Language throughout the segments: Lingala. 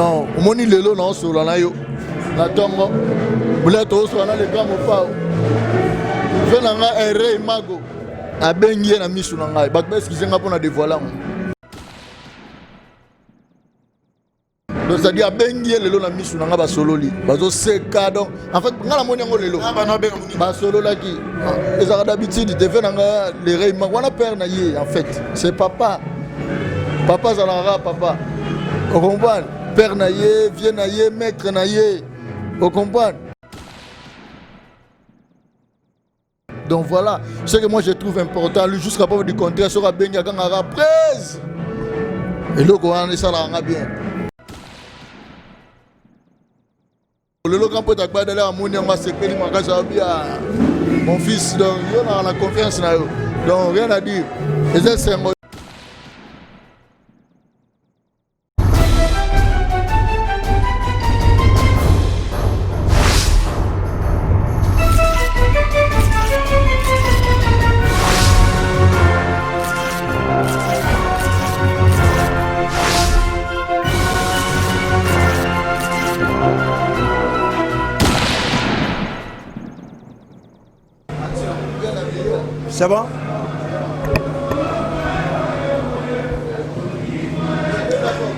Non, omoni lelo na osola na yo. Na tongo. Bula to osola na le grand mopa. Fena nga ere mago. Abengi na misu na ngai. Ba excuse nga pona dévoiler. Donc c'est-à-dire abengi lelo na misu na nga ba sololi. Bazo seka donc en fait nga la moni ngo lelo. Ba solola ki. Ezaka d'habitude de fena nga le rei mago. Wana père na ye en fait. C'est papa. Papa zalara papa. Vous comprenez? Père naïe, vieux naïe, maître naïe. Vous comprenez? Donc voilà, ce que moi je trouve important, lui jusqu'à preuve du contraire, sera bien quand on a prise. Et le Coran ça l'a bien. Le local peut être d'aller à mon mon fils, donc il a la confiance. Donc rien à dire. Et c'est c'est bon?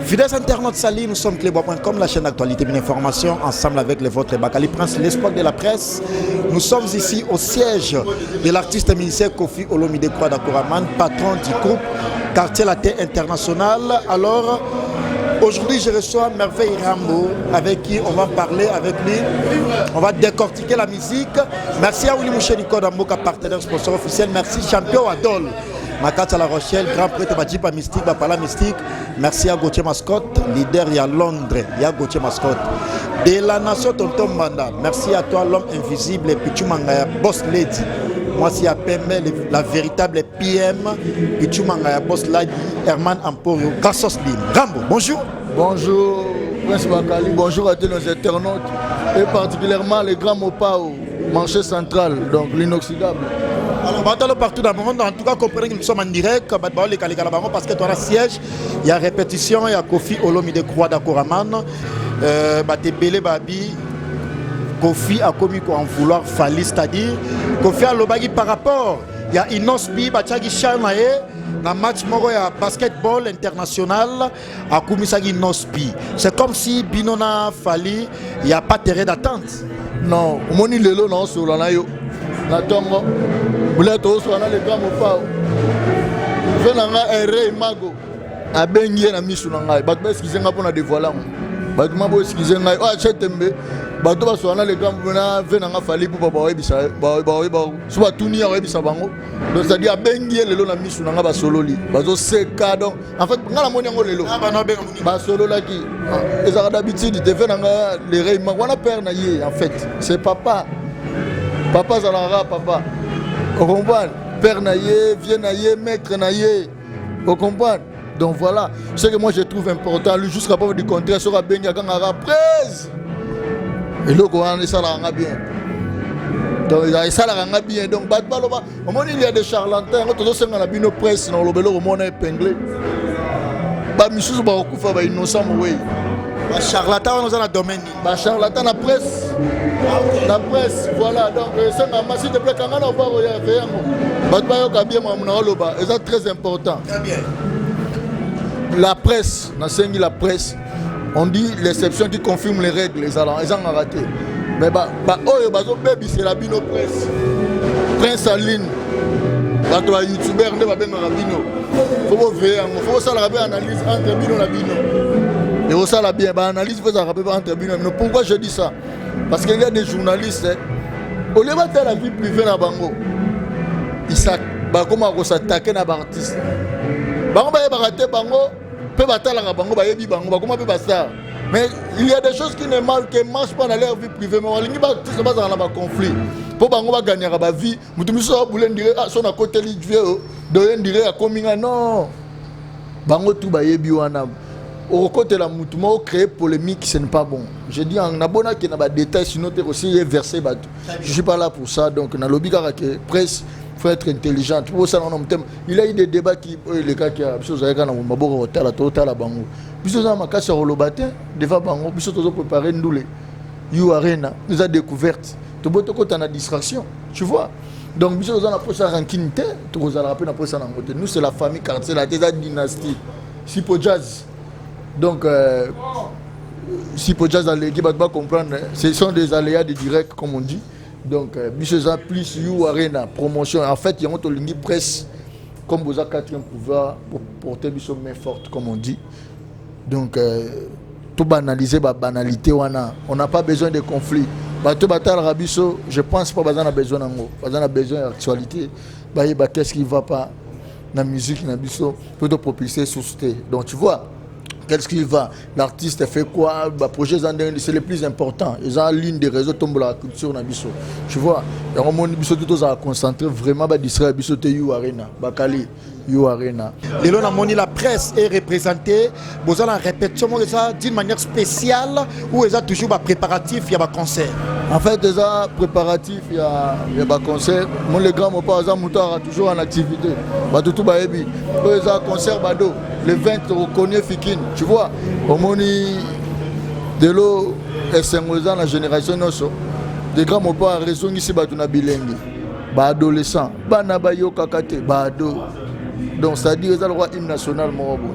Fidèles internautes, salut, nous sommes clébois.com, la chaîne d'actualité et d'information, ensemble avec les vôtres Bakali Prince, l'espoir de la presse. Nous sommes ici au siège de l'artiste ministère Kofi Olomide Kwada Koraman, patron du groupe Quartier Latin International. Alors, aujourd'hui, je reçois Merveille Rambo, avec qui on va parler avec lui. On va décortiquer la musique. Merci à Willy Moucheni Kodamboka, partenaire sponsor officiel. Merci Champion Adol. Makata La Rochelle, grand prêtre Badjipa Mystique, Bapala Mystique. Merci à Gauthier Mascotte, leader il y a Londres, il y a Gauthier Mascotte. De la nation Tonton Manda, merci à toi l'homme invisible, Pichu Mangaya, Boss Lady. Moi c'est à Pembe, la véritable PM, Pichu Mangaya, Boss Lady, Herman Emporio, Kassos Lim. Rambo, bonjour. Bonjour, Prince Bakali, bonjour à tous nos internautes, et particulièrement les grands Mopao, marché central, donc l'inoxydable. Alors, partout dans le monde, en tout cas, comprenez que nous sommes en direct, parce que tu as un siège, il y a répétition, il y a Kofi Olomide Kwada Koraman, Batebele Babi, Kofi a commis en vouloir fallir, c'est-à-dire, Kofi a l'obagi par rapport, il y a Inosbi, Bachagi Chanae, dans le match moro il y a basketball international à Kumisagi Nosbi. C'est comme si Binona falli, il n'y a pas terrain d'attente. Non, moni lelo non sur la nayo. La tongo. Bula to so na le grand mopa. Fena nga ere mago. Abengi na misu na ngai. Ba excuse nga pona dévoiler. Ba mabo excuse nga. Ah chetembe. Ba to ba so na le grand na fena nga fali pour ba webisa. Ba so ba tunia webisa bango. Donc ça dit abengi lelo na misu na nga ba sololi. Ba zo seka donc en fait nga la moni ngo lelo. Ba solo la ki. Ezaka d'habitude de fena nga le rei mago. Wana père na ye en fait. C'est papa. Papa zalara papa. Vous comprenez? Père naïe, vieux naïe, maître naïe. Vous comprenez? Donc voilà, ce que moi je trouve important, lui jusqu'à preuve du contraire, sera bien quand on a prise. Et le Coran ça l'a bien. Donc ça l'a bien. Donc au moins il y a des charlatans, quand on a bien presse, dans le bélo, on est épinglé. Bah monsieur ba okufa ba innocent oui. Bah charlatan on a dans le domaine. Bah charlatan la presse. La presse, voilà, donc c'est un s'il te plaît, quand on va regarder, c'est très important. Très bien. La presse, la presse, on dit l'exception qui confirme les règles, les allants, ils ont raté. Mais c'est la bino presse. Prince Aline, les youtubeurs, il faut voir, il faut ça la analyse entre bino et bino. Et ça la bien, analyse faut ça entre bino. Pourquoi je dis ça? Parce qu'il y a des journalistes, au lieu de la vie privée dans Bango, ils s'attaquent à l'artiste. Bango va rater Bango, peut battre la Bango, comment peut battre. Mais il y a des choses qui ne marchent pas dans leur vie privée. Mais il y a un conflit. Pour Bango va gagner la vie, vous devez dire à son côté de dire à Kominga non. Bango tout baye biwana. au côté la mouvement créer polémique, ce n'est pas bon. Je dis en abonnant qu'il y a des détails, sinon tu aussi versé. Je ne suis pas là pour ça. Donc, dans le lobby, la presse, il faut être intelligent. Il y a eu des débats qui, les gars qui ont préparé You Arena, nous a découverte. Tu as une distraction, tu vois. Donc, nous avons une rankinité, nous, c'est la famille quartier, la dynastie. Sipo Jazz. Donc, Sipo Jazz, qui va comprendre, ce sont des aléas de direct, comme on dit. Donc, Bissoza plus You Arena, promotion. En fait, il y a une presse, comme vous avez 4e pouvoir, pour porter Bisso main forte, comme on dit. Donc, tout banaliser, banalité, on n'a pas besoin de conflits. Je pense pas qu'on a besoin d'amour. On a besoin d'actualité. Qu'est-ce qui ne va pas dans la musique, dans la biso, pour te propulser sur ce. Donc, tu vois. Qu'est-ce qu'il va? L'artiste fait quoi? Projet c'est le plus important. Ils ont l'une des réseaux tombe la culture dans biso. Tu vois? Et on m'a dit tout à concentrer vraiment d'Israël biso te You Arena, Bakali You Arena. Et là on a la presse est représentée. Vous avez la répétition d'une manière spéciale ou ils ont toujours des préparatifs, il y a des concerts. En fait, ils ont préparatifs, il y a des concerts. Mon les grands mon pas toujours en activité. Tout baebi. Ils ont concert bado. Le 20 reconnaît Fikine, tu vois, au moni de l'eau et c'est la génération nosso. Des grands mots pas raison ici batuna bilingue. Ba adolescent, ba nabayo kakate, ba ado. Donc c'est-à-dire que le roi hymne national morobo.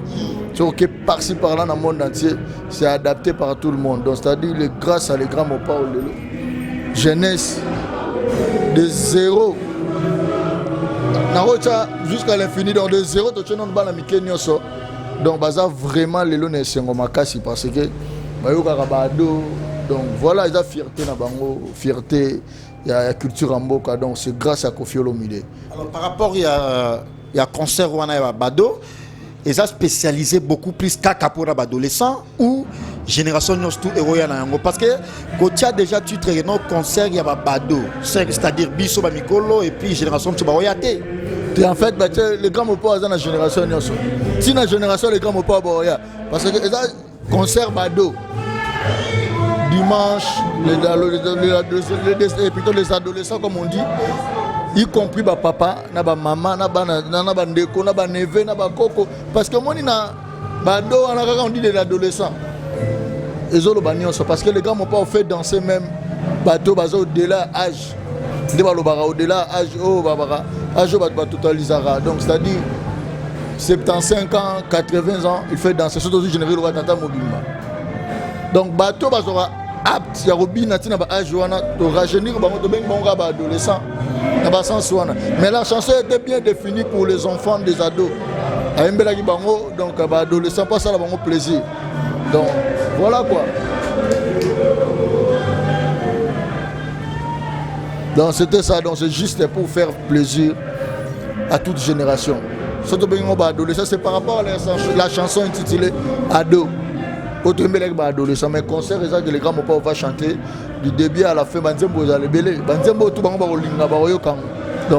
C'est que par-ci par-là dans le monde entier, c'est adapté par tout le monde. Donc c'est-à-dire que grâce à les grands mots pas jeunesse de zéro. Jusqu'à l'infini, donc de zéro, tu as donc vraiment les lois sont makasi parce que donc voilà, il y a fierté na bango, fierté, il y a culture en boka, donc c'est grâce à Koffi Olomide. Alors par rapport il y a concert où on a Bado, ils ont spécialisé beaucoup plus kaka pour les adolescents ou génération tout héroïne parce que quand tu as déjà tu traînes nos concerts il y a Bado, c'est-à-dire Bisso Bamikolo et puis génération tu Baoyate. Et en fait, les grands mots pas dans la génération. Si dans la génération, les grands mots pas parce que les concerts Bado, dimanche, plutôt les adolescents, comme on dit, y compris papa, maman, ndeko, neveu, koko. Parce que moi, Bado, on dit les adolescents. Parce que les grands mots pas fait danser même Bado, au-delà âge. Au-delà âge, donc c'est-à-dire 75 ans, 80 ans, il fait danser, surtout si général le tata mobile. Donc bateau bazora apte ya robina tina ba âge wana to rajeunir bango to benga bango ba adolescent na ba sens wana. Mais la chanson était bien définie pour les enfants des ados. Ayembela ki bango donc ba adolescent pas ça la bango plaisir. Donc voilà quoi. Donc c'était ça, donc c'est juste pour faire plaisir à toute génération. Surtout adolescent, c'est par rapport à la chanson intitulée Ado. Autre adolescent, mais concert, les grands mots va chanter du début à la fin. Donc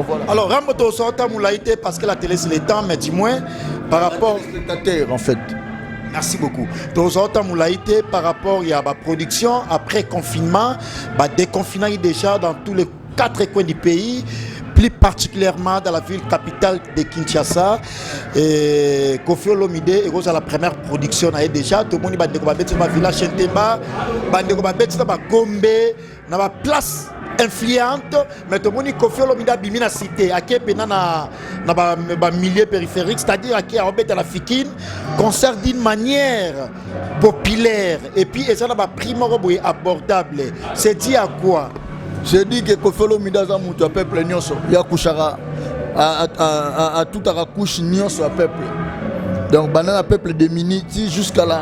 voilà. Alors, Ramoto Sorta Moulaïté, parce que la télé c'est le temps, mais dis-moi, par rapport aux spectateurs en fait. Merci beaucoup. Sorta Moulaïté, par rapport à la production, après confinement, déconfinement déjà dans tous les 4 coins du pays, plus particulièrement dans la ville capitale de Kinshasa. Et Koffi Olomide est la première production déjà. Tout le monde va dans ma village Chentemba, va dans Gombe, dans ma place influente, mais tout le monde Koffi Olomide a bimi na cité, à qui na milieu périphérique, c'est-à-dire à qui a embêté la Fikine, concert d'une manière populaire et puis ça n'a pas prix abordable. C'est dit à quoi? J'ai dit que Koffi Olomide a un peuple nyonso, il y a couchara à tout à la couche nyonso à peuple. Donc banana peuple de Miniti jusqu'à la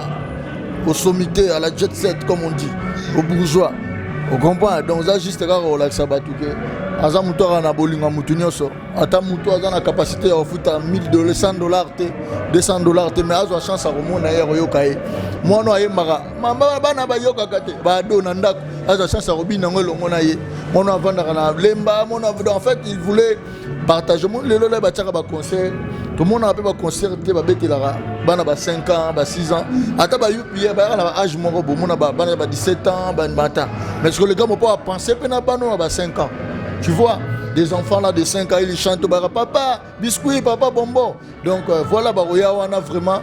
au sommité, à la jet set comme on dit, aux bourgeois. On comprend, donc ça juste rare au lac Sabatouké. aza mutu na bolinga mutu nyonso ata mutu aza na capacité ya futa $1000 $100 te $200 te mais azwa chance ya komona ye koyoka ye mwana ayembaka bana bayokaka te bado na ndako azwa chance ya kobina ngo elongo na ye mwana avandaka na lemba mwana en fait il voulait partager mon lelo la batiaka ba concert tout le monde a ba concert te ba betelaka bana ba 5 ans ba 6 ans ata ba yupi ba na âge moko bo mona ba bana ba 17 ans ba mata mais ce que les gars m'ont pas pensé pena bano ba 5 ans tu vois des enfants là de 5 ans ils chantent ba papa biscuit papa bonbon donc voilà ba roya wana vraiment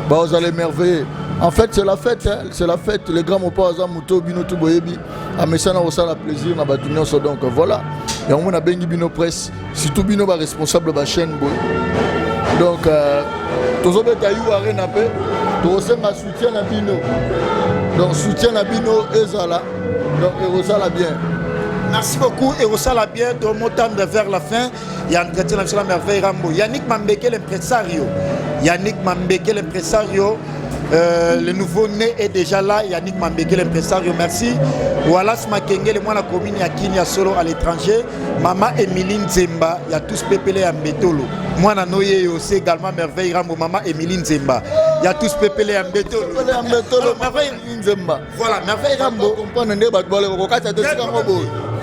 bah vous allez merveiller en fait c'est la fête hein? C'est la fête les grands m'ont pas azam muto bino tout boyebi a mesana au la plaisir na ba nyonso donc voilà et on a bengi bino presse surtout bino ba responsable ba chaîne boy donc tozobeta yu arena pe tosenga soutien na bino donc soutien na bino ezala donc ezala bien. Merci beaucoup et ça la bien de mon temps vers la fin. Il y a un entretien avec la merveille Rambo. Yannick Mambeke l'impresario. Le nouveau-né est déjà là. Yannick Mambeke l'impresario. Merci. Wallace Makenge, le moine la commune à Kenya solo à l'étranger. Maman Emiline Zemba. Il y a tous pépélé à Mbetolo. Moi Noye aussi également merveille Rambo. Maman Emiline Zemba. Il y a tous pépélé à Mbetolo. Merveille Zemba. Voilà, merveille Rambo.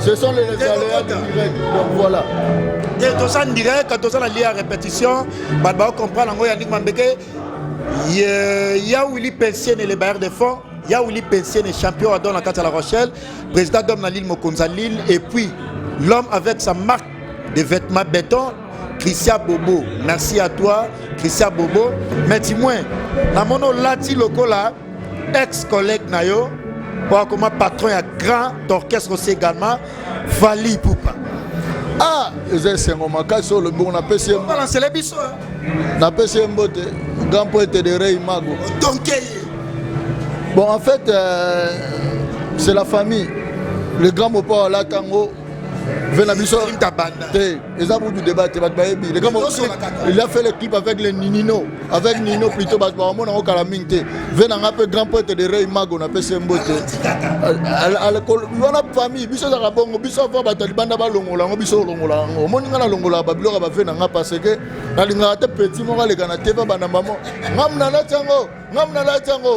Ce sont les aléas directs. Donc voilà. Et tout ça en direct, quand on a lié à répétition, on comprend Yannick Mambeke. Il y a Willy Pensien et les bailleurs de fonds. Il y a Willy Pensien et champion à Don à La Rochelle, président d'homme dans l'île Mokonza Lille. Et puis l'homme avec sa marque de vêtements béton, Christian Bobo. Merci à toi, Christian Bobo. Mais dis-moi, dans mon Lati Lokola, ex-collègue Nayo, comme patron et grand orchestre aussi également, Fali Poupa. Ah, c'est un moment sur le bon, on appelle ça. C'est les bisous. On appelle ça un botte, grand poète de Rey Mago. Bon, en fait, c'est la famille. Le grand mopa là, Tango. Il a fait le clip avec les Nino, avec Nino plutôt. Il a fait grand poète de Rey Mago, on appelle ça un botte. On a famille, biso za bongo, biso va batalibanda ba longola, biso longola. Moninga na longola babilo ba fait nanga parce que na linga te petit mo ga le kana te ba na mamo. Ngamna la tango,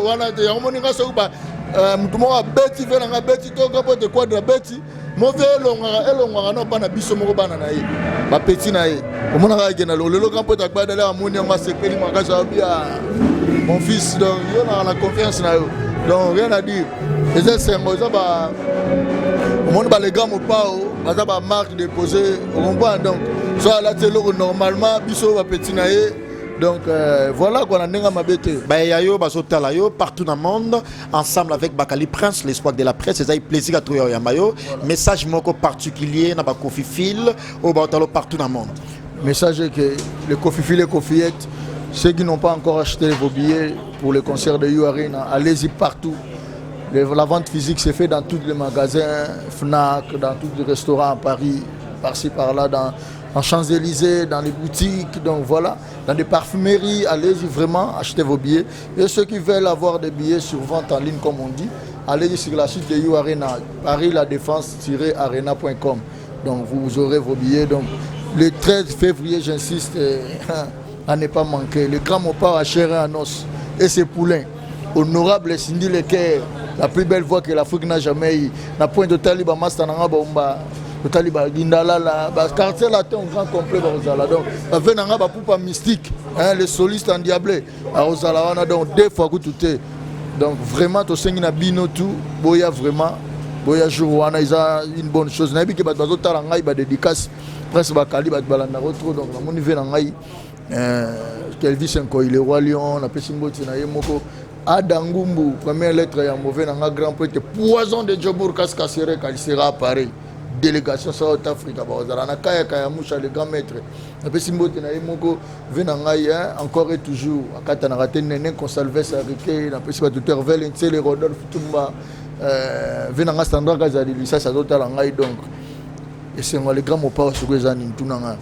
wana te moninga so ba mutu mo beti fe nanga beti to ga pote quadra beti. Mauvais elonga no bana biso moko bana na ye. Ba petit na ye. Omona ga gena lolo ga pote ba dala amoni nga sepeli makaza bia. Mon fils donc yo na la confiance na yo. Donc rien à dire. C'est un monde ba les gars mo pao, baza ba marque déposée, on comprend donc. Soit là c'est normalement biso ba petit na ye. Donc voilà qu'on a nenga mabete. Ba yayo bazotala yo partout dans le monde ensemble avec Bakali Prince l'espoir de la presse, c'est un plaisir à trouver ya mayo. Message moko particulier na ba Kofi Fil au batalo partout dans le monde. Message que les Kofi Fil et Kofiette, ceux qui n'ont pas encore acheté vos billets pour le concert de You Arena, allez-y partout. La vente physique se fait dans tous les magasins, Fnac, dans tous les restaurants à Paris, par-ci par-là, en Champs-Élysées, dans les boutiques, donc voilà, dans des parfumeries, allez-y vraiment, achetez vos billets. Et ceux qui veulent avoir des billets sur vente en ligne, comme on dit, allez-y sur la suite de You Arena, Paris La Défense-arena.com. Donc vous aurez vos billets. Donc le 13 février, j'insiste, à ne pas manquer. Le grand Mopar à chair et en os et ses poulains. Honorable Cindy Leker, la plus belle voix que l'Afrique n'a jamais eu. Na point de Taliba Mastananga Bomba, de Taliba Gindala, quartier latin grand complet Rosala. Donc, Venanga Poupa mystique, les solistes endiablés à Rosala, on a donc deux fois que tout est. Donc, vraiment, tu sais, Bino tout, Boya vraiment, Boya Jouana, ils ont une bonne chose. Nabi qui va Tarangaï, va dédicace, presque Bakali, va Balanda Rotro, donc, mon niveau Nangaï, Kelvis Nko, il est roi Lion, la Pessimbo Tinayemoko. Adangumbu, première lettre à mauvais dans un grand poète, poison de Djobour Kaskasere, quand il sera pareil. Délégation South Africa, Kaya Kayamoucha, le grand maître. La Pessimbo Tinayemoko, Venangaï, encore et toujours, à Katanarate, Néné, Consalves, Ariké, la Pessimbo Tuteur Valentin, les Rodolphe Tumba, Venanga Sandra Gazali, ça, ça doit être donc. Et c'est le grand mot pas sur les années, tout n'a pas.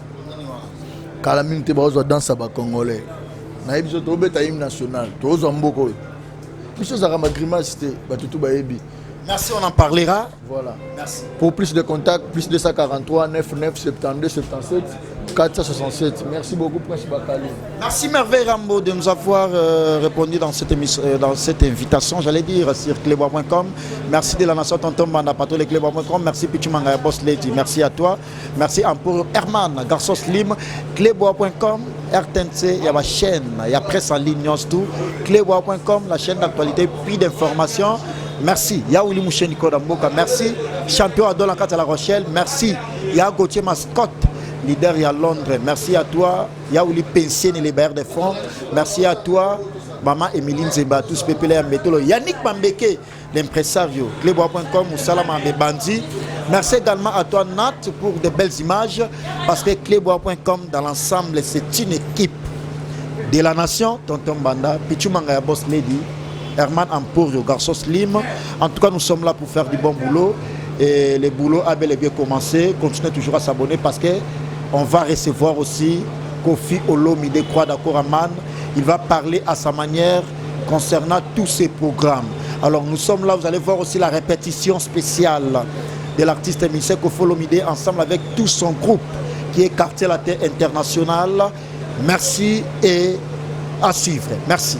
Kalamine Tebazo dans sa congolais. Na ebiso to beta hymne national to ozwa mboko biso za ma grimace te batutu ba yebi Merci, on en parlera. Voilà. Merci. Pour plus de contacts, plus 243 99 72 77 467. Merci beaucoup, Prince Bakali. Merci Merveille Rambo de nous avoir répondu dans cette émission, dans cette invitation, j'allais dire, sur clébois.com. Merci de la nation Tonton Banda, patron de clébois.com. Merci Pichu Manga Boss Lady. Merci à toi. Merci pour Herman, Garçon Slim, clébois.com, RTNC, il y a ma chaîne, il y a presse en ligne, tout. Clébois.com, la chaîne d'actualité, puis d'information. Merci. Yaouli Mouché Nicolas Mboka. Merci. Champion Adol en 4 à La Rochelle. Merci. Ya Gauthier Mascotte, leader à Londres. Merci à toi. Yaouli Pensien et les bailleurs de fonds. Merci à toi. Maman Emeline Zeba, tous pépélés à Métolo. Yannick Mambeke, l'impresario. Clébois.com ou Salama Bandi. Merci également à toi, Nat, pour de belles images. Parce que Clébois.com, dans l'ensemble, c'est une équipe de la nation. Tonton Banda, Pichu Manga Boss Lady, Herman Emporio, Garçon Slim. En tout cas, nous sommes là pour faire du bon boulot. Et le boulot a bel et bien commencé. Continuez toujours à s'abonner parce qu'on va recevoir aussi Kofi Olomide Croix d'Akoraman. Il va parler à sa manière concernant tous ces programmes. Alors nous sommes là, vous allez voir aussi la répétition spéciale de l'artiste émissaire Kofi Olomide ensemble avec tout son groupe qui est Quartier Latin International. Merci et à suivre. Merci.